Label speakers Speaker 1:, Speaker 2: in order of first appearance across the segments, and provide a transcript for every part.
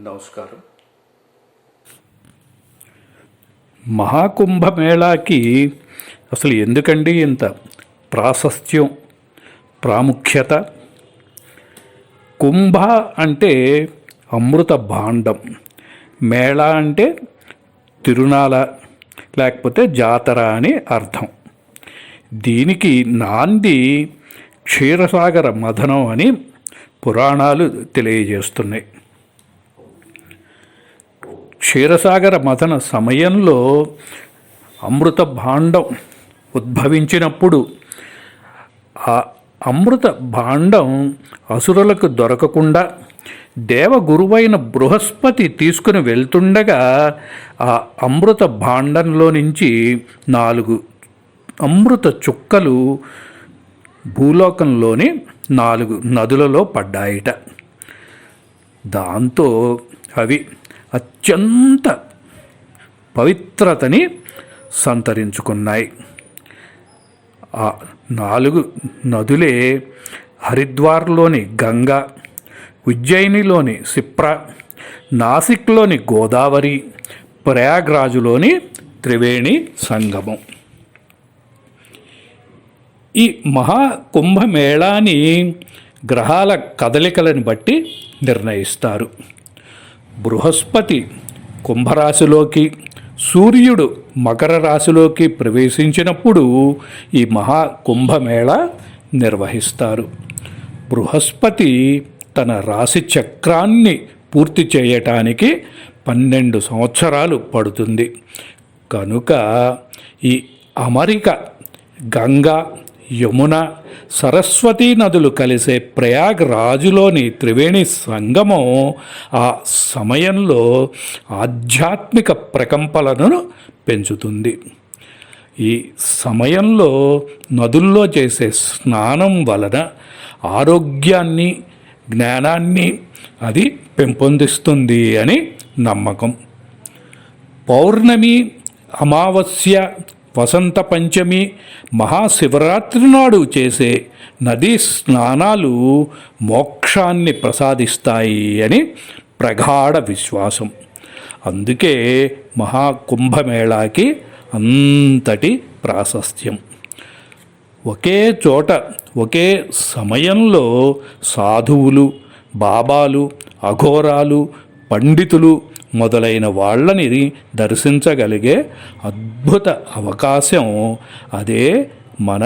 Speaker 1: నమస్కారం. మహాకుంభమేళాకి అసలు ఎందుకండి ఇంత ప్రాశస్త్యం, ప్రాముఖ్యత? కుంభ అంటే అమృత భాండం, మేళ అంటే తిరునాళ లేకపోతే జాతర అని అర్థం. దీనికి నాంది క్షీరసాగర మథనం అని పురాణాలు తెలియజేస్తున్నాయి. క్షీరసాగర మథన సమయంలో అమృత భాండం ఉద్భవించినప్పుడు ఆ అమృత భాండం అసురులకు దొరకకుండా దేవగురువైన బృహస్పతి తీసుకుని వెళ్తుండగా ఆ అమృత భాండంలో నుంచి 4 అమృత చుక్కలు భూలోకంలోని 4 నదులలో పడ్డాయిట. దాంతో అవి అత్యంత పవిత్రతని సంతరించుకున్నాయి. ఆ 4 నదులే హరిద్వార్లోని గంగా, ఉజ్జయినిలోని సిప్రా, నాసిక్లోని గోదావరి, ప్రయాగ్రాజులోని త్రివేణి సంగమం. ఈ మహాకుంభమేళాని గ్రహాల కదలికలను బట్టి నిర్ణయిస్తారు. బృహస్పతి కుంభరాశిలోకి, సూర్యుడు మకర రాశిలోకి ప్రవేశించినప్పుడు ఈ మహాకుంభమేళ నిర్వహిస్తారు. బృహస్పతి తన రాశి చక్రాన్ని పూర్తి చేయటానికి 12 సంవత్సరాలు పడుతుంది. కనుక ఈ అమరిక గంగా, యమున, సరస్వతీ నదులు కలిసే ప్రయాగ్రాజులోని త్రివేణి సంగమం ఆ సమయంలో ఆధ్యాత్మిక ప్రకంపనలను పెంచుతుంది. ఈ సమయంలో నదుల్లో చేసే స్నానం వలన ఆరోగ్యాన్ని, జ్ఞానాన్ని అది పెంపొందిస్తుంది అని నమ్మకం. పౌర్ణమి, అమావాస్య, వసంత పంచమి, మహాశివరాత్రి నాడు చేసే నదీ స్నానాలు మోక్షాన్ని ప్రసాదిస్తాయి అని ప్రగాఢ విశ్వాసం. అందుకే మహాకుంభమేళాకి అంతటి ప్రాశస్త్యం. ఒకే చోట ఒకే సమయంలో సాధువులు, బాబాలు, అఘోరాలు, పండితులు మొదలైన వాళ్ళని దర్శించగలిగే అద్భుత అవకాశం అదే మన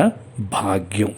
Speaker 1: భాగ్యం.